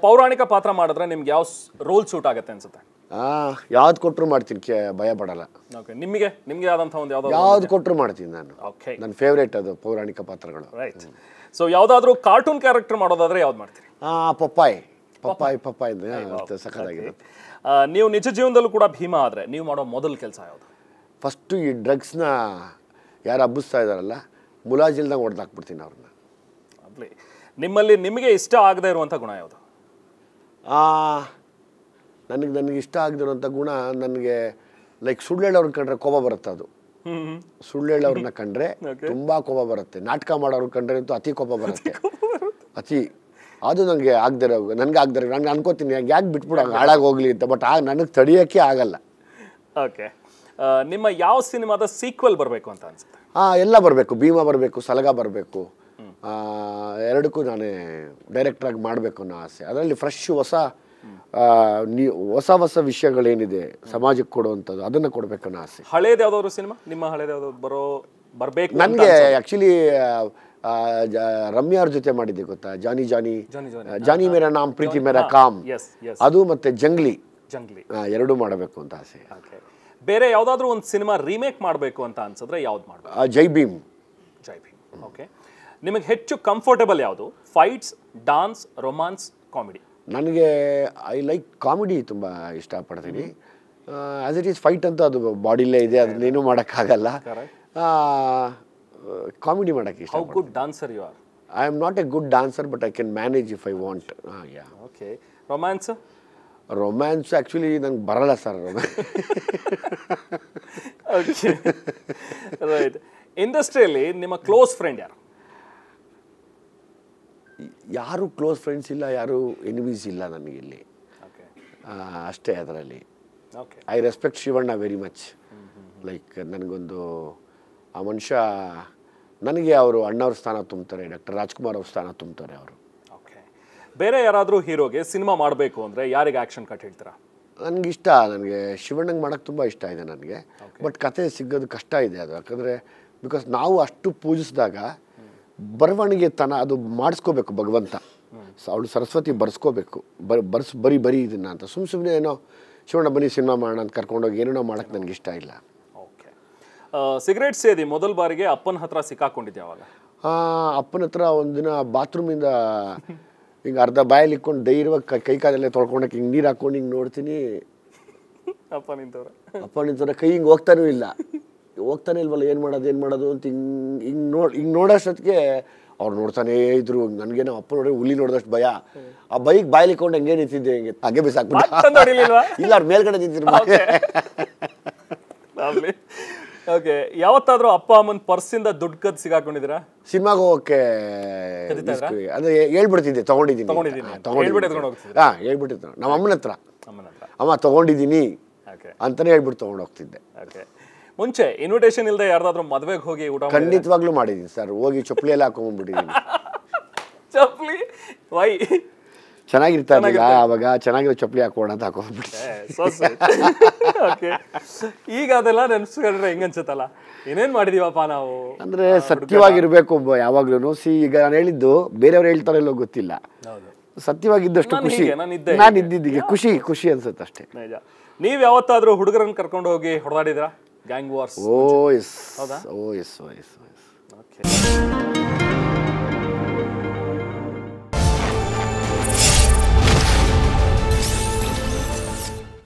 ಪೌರಾಣಿಕ ಪಾತ್ರ ಮಾಡಿದ್ರೆ ನಿಮ್ಗೆ ಯಾವ ರೋಲ್ ಸೂಟ್ ಆಗುತ್ತೆ ಅನ್ಸುತ್ತೆ? ಯಾವ್ದು ಕೊಟ್ಟರು ಮಾಡ್ತೀನಿ, ಭಯ ಪಡಲ್ಲ. ಓಕೆ, ನಿಮಗೆ ಆದಂಥ ಒಂದು ಯಾವ್ದು ಕೊಟ್ಟರು ಮಾಡ್ತೀನಿ ನಾನು. ಓಕೆ, ನನ್ನ ಫೇವ್ರೇಟ್ ಅದು ಪೌರಾಣಿಕ ಪಾತ್ರಗಳು. ರೈಟ್. ಸೊ ಯಾವುದಾದ್ರೂ ಕಾರ್ಟೂನ್ ಕ್ಯಾರೆಕ್ಟರ್ ಮಾಡೋದಾದ್ರೆ ಯಾವ್ದು ಮಾಡ್ತೀರಿ? ಪಪ್ಪಾಯ್ ಸಖತ್ತಾಗಿರುತ್ತೆ. ನೀವು ನಿಜ ಜೀವನದಲ್ಲೂ ಕೂಡ ಭೀಮ ಆದರೆ ನೀವು ಮಾಡೋ ಮೊದಲ ಕೆಲಸ ಯಾವುದು? ಫಸ್ಟು ಈ ಡ್ರಗ್ಸ್ನ ಯಾರು ಹಬ್ಬಿಸ್ತಾ ಇದ್ದಾರಲ್ಲ, ಮುಲಾಜಿಲ್ದಂಗೆ ಹೊಡೆದಾಕ್ಬಿಡ್ತೀನಿ ಅವ್ರನ್ನ. ಅಲ್ಲಿ ನಿಮಗೆ ಇಷ್ಟ ಆಗದೆ ಇರುವಂಥ ಗುಣ ಯಾವುದು? ನನಗೆ ಇಷ್ಟ ಆಗದಿರುವಂಥ ಗುಣ, ನನಗೆ ಲೈಕ್ ಸುಳ್ಳು ಹೇಳೋರ್ನ ಕಂಡ್ರೆ ಕೋಪ ಬರುತ್ತೆ. ಅದು ಸುಳ್ಳು ಹೇಳೋರ್ನ ಕಂಡ್ರೆ ತುಂಬ ಕೋಪ ಬರುತ್ತೆ. ನಾಟಕ ಮಾಡೋರ್ನ ಕಂಡ್ರೆ ಅಂತೂ ಅತಿ ಕೋಪ ಬರುತ್ತೆ, ಅತಿ. ಅದು ನನಗೆ ಆಗದಿರೋ, ನಾನು ಅನ್ಕೋತೀನಿ ಯಾಕೆ ಬಿಟ್ಬಿಡು ಹಾಳಾಗಿ ಹೋಗ್ಲಿ ಅಂತ. ಬಟ್ ನನಗೆ ತಡೆಯೋಕ್ಕೆ ಆಗಲ್ಲ. ಓಕೆ, ನಿಮ್ಮ ಯಾವ ಸಿನಿಮಾದ ಸೀಕ್ವೆಲ್ ಬರಬೇಕು ಅಂತ ಅನ್ಸುತ್ತೆ? ಎಲ್ಲ ಬರಬೇಕು. ಭೀಮಾ ಬರಬೇಕು, ಸಲಗ ಬರಬೇಕು. ಎರಡಕ್ಕೂ ನಾನೇ ಡೈರೆಕ್ಟ್ರಾಗಿ ಮಾಡಬೇಕು ಅನ್ನೋ ಆಸೆ. ಅದರಲ್ಲಿ ಫ್ರೆಶ್ ಹೊಸ ವಿಷಯಗಳೇನಿದೆ ಸಮಾಜಕ್ಕೆ ಕೊಡುವಂಥದ್ದು, ಅದನ್ನು ಕೊಡಬೇಕನ್ನೋ ಆಸೆ. ಹಳೇದು ಯಾವುದಾದ್ರು ಸಿನಿಮಾ, ನಿಮ್ಮ ಹಳೇದು ಯಾವುದಾದ್ರು ಬರಬೇಕು? ನನಗೆ ಆ್ಯಕ್ಚುಲಿ ರಮ್ಯಾರ ಜೊತೆ ಮಾಡಿದ್ದೆ ಗೊತ್ತಾ, ಜಾನಿ ಮೇರಾ ನಾಮ್ ಪ್ರೀತಿ ಮೇರಾ ಕಾಮ್, ಅದು ಮತ್ತೆ ಜಂಗ್ಲಿ ಎರಡೂ ಮಾಡಬೇಕು ಅಂತ ಆಸೆ. ಬೇರೆ ಯಾವುದಾದ್ರೂ ಒಂದು ಸಿನಿಮಾ ರೀಮೇಕ್ ಮಾಡಬೇಕು ಅಂತ ಅನ್ಸಿದ್ರೆ ಯಾವ್ದು ಮಾಡಬೇಕು? ಜೈ ಭೀಮ್. ಓಕೆ, ನಿಮಗೆ ಹೆಚ್ಚು ಕಂಫರ್ಟಬಲ್ ಯಾವುದು? Fights, dance, romance, comedy? ನನಗೆ ಐ ಲೈಕ್ ಕಾಮಿಡಿ ತುಂಬ ಇಷ್ಟಪಡ್ತೀನಿ. ಆ್ಯಸ್ ಇಟ್ ಈಸ್ ಫೈಟ್ ಅಂತೂ ಅದು ಬಾಡಿಲೇ ಇದೆ, ಅದನ್ನೇನು ಮಾಡೋಕ್ಕಾಗಲ್ಲ. ಕಾಮಿಡಿ ಮಾಡೋಕ್ಕೆ ಇಷ್ಟ. How good dancer you are? I am not a good dancer, but I can manage if I want. Okay, romance? Romance actually ನಂಗೆ ಬರಲ್ಲ ಸರ್. Okay, right. ಇಂಡಸ್ಟ್ರಿಯಲ್ಲಿ ನಿಮ್ಮ ಕ್ಲೋಸ್ ಫ್ರೆಂಡ್ ಯಾರು? ಯಾರು ಕ್ಲೋಸ್ ಫ್ರೆಂಡ್ಸ್ ಇಲ್ಲ, ಯಾರು ಎನಿಮೀಸ್ ಇಲ್ಲ ನನಗೆ ಇಲ್ಲಿ. ಅಷ್ಟೇ ಅದರಲ್ಲಿ. I respect Shivanna very much. Like ನನಗೊಂದು ಆ ಮನುಷ್ಯ, ನನಗೆ ಅವರು ಅಣ್ಣವ್ರ ಸ್ಥಾನ ತುಂಬ್ತಾರೆ, ಡಾಕ್ಟರ್ ರಾಜ್ಕುಮಾರ್ ಅವ್ರ ಸ್ಥಾನ ತುಂಬ್ತಾರೆ ಅವರು. ಓಕೆ, ಬೇರೆ ಯಾರಾದರೂ ಹೀರೋಗೆ ಸಿನಿಮಾ ಮಾಡಬೇಕು ಅಂದರೆ ಯಾರಿಗೆ ಆ್ಯಕ್ಷನ್ ಕಟ್ ಹೇಳ್ತೀರಾ? ನನಗೆ ಶಿವಣ್ಣಂಗೆ ಮಾಡೋಕ್ಕೆ ತುಂಬ ಇಷ್ಟ ಇದೆ ನನಗೆ. ಬಟ್ ಕತೆ ಸಿಗೋದು ಕಷ್ಟ ಇದೆ ಅದು. ಯಾಕಂದರೆ ಬಿಕಾಸ್ ನಾವು ಅಷ್ಟು ಪೂಜಿಸಿದಾಗ ಬರವಣಿಗೆ ಅದು ಮಾಡಿಸ್ಕೋಬೇಕು ಭಗವಂತ. ಅವಳು ಸರಸ್ವತಿ ಬರ್ಸ್ಕೋಬೇಕು, ಬರೀ ಇದನ್ನು ಅಂತ. ಸುಮ್ಮನೆ ಏನೋ ಶಿವಣ್ಣ ಬನ್ನಿ ಸಿನಿಮಾ ಮಾಡೋಣ ಅಂತ ಕರ್ಕೊಂಡೋಗಿ ಏನೇನೋ ಮಾಡೋಕ್ಕೆ ನನಗೆ ಇಷ್ಟ ಇಲ್ಲ. ಓಕೆ, ಸಿಗರೇಟ್ ಸೇದಿ ಮೊದಲ ಬಾರಿಗೆ ಅಪ್ಪನ ಹತ್ರ ಸಿಕ್ಕಾಕೊಂಡಿದ್ದೆ ಯಾವಾಗ? ಅಪ್ಪನ ಹತ್ರ ಒಂದಿನ ಬಾತ್ರೂಮಿಂದ ಹಿಂಗೆ ಅರ್ಧ ಬಾಯಲ್ಲಿ ಇಟ್ಕೊಂಡು ಧೈರ್ಯವಾಗಿ ಕೈ ಕಾಲೆಲ್ಲ ತೊಳ್ಕೊಂಡಕ್ಕೆ ಹಿಂಗೆ ನೀರು ಹಾಕ್ಕೊಂಡು ಹಿಂಗೆ ನೋಡ್ತೀನಿ. ಅಪ್ಪ ನಿಂತವ್ರೆ ಕೈ ಹಿಂಗೆ ಹೋಗ್ತಾನೆ ಇಲ್ವಲ್ಲ, ಏನು ಮಾಡೋದು ಅಂತ ಹಿಂಗೆ ನೋಡೋಷ್ಟೊತ್ತಿಗೆ ಅವ್ರು ನೋಡ್ತಾನೇ ಇದ್ರು. ನನಗೇನೋ ಅಪ್ಪ ನೋಡಿ ಹುಲಿ ನೋಡಿದಷ್ಟು ಭಯ. ಆ ಬೈಕ್ ಬಾಯಲ್ಲಿ ಇಟ್ಕೊಂಡು ಹಂಗೆ ನಿಂತಿದ್ದೆ, ಹಿಂಗೆ ಹಾಗೆ ಬಿಸಾಕ್ಬಿಟ್ಟು. ಇಲ್ಲ, ಅವ್ರು ಮೇಲ್ಗಡೆ ನಿಂತಿದ್ರು. ಓಕೆ, ಯಾವತ್ತಾದ್ರೂ ಅಪ್ಪ ಅಮ್ಮನ ಪರ್ಸಿಂದ ದುಡ್ಡು ಕದ್ದು ಸಿಗಾಕೊಂಡಿದ್ದೀರಾ? ಸಿನಿಮಾಗೆ ಹೋಗಕ್ಕೆ ಅದೇ ಹೇಳ್ಬಿಡ್ತಿದ್ದೆ, ತಗೊಂಡಿದ್ದೀನಿ. ಹೇಳ್ಬಿಟ್ಟಿದ್ರು ನಮ್ಮ ಅಮ್ಮನ ಹತ್ರ, ಅಮ್ಮ ತಗೊಂಡಿದ್ದೀನಿ ಅಂತಾನೆ ಹೇಳ್ಬಿಟ್ಟು ತಗೊಂಡು ಹೋಗ್ತಿದ್ದೆ. ಮುಂಚೆ ಇನ್ವಿಟೇಷನ್ ಇಲ್ಲದೆ ಯಾರ್ದಾದ್ರೂ ಮದುವೆಗೆ ಹೋಗಿ ಊಟ? ಖಂಡಿತವಾಗ್ಲೂ ಮಾಡಿದ್ದೀನಿ ಸರ್. ಹೋಗಿ ಚಪ್ಪಲಿ ಎಲ್ಲ ಹಾಕೊಂಡ್ಬಿಟ್ಟಿದ್ದೀನಿ. ಚಪ್ಪಲಿ ವೈ ಚೆನ್ನಾಗಿರ್ತಾ ಇರಲಿಲ್ಲ ಆವಾಗ, ಚೆನ್ನಾಗಿರೋ ಚಪ್ಪಲಿ ಹಾಕೋಣ ಅಂತ ಹಾಕೊಂಡ್ಬಿಟ್ಟೆ. ಈಗ ಅದೆಲ್ಲ ನೆನ್ಸ್ಕೊಂಡ್ರೆ ಹೆಂಗ ಅನ್ಸುತ್ತಲ್ಲ, ಏನೇನ್ ಮಾಡಿದೀವಪ್ಪ ನಾವು. ಅಂದ್ರೆ ಸತ್ಯವಾಗಿರ್ಬೇಕು ಯಾವಾಗ್ಲೂ. ಈಗ ನಾನು ಹೇಳಿದ್ದು ಬೇರೆಯವ್ರು ಹೇಳ್ತಾರೋ ಇಲ್ಲೋ ಗೊತ್ತಿಲ್ಲ, ಸತ್ಯವಾಗಿದ್ದಷ್ಟು ಖುಷಿ. ನಾನು ಇದ್ದಿದ್ದಿಗೆ ಖುಷಿ ಅನ್ಸುತ್ತೆ ಅಷ್ಟೇ. ನೀವ್ ಯಾವತ್ತಾದ್ರೂ ಹುಡುಗರನ್ನ ಕರ್ಕೊಂಡು ಹೋಗಿ ಹೊಡೆದಾಡಿದ್ರಾ? Gang wars? Oh S.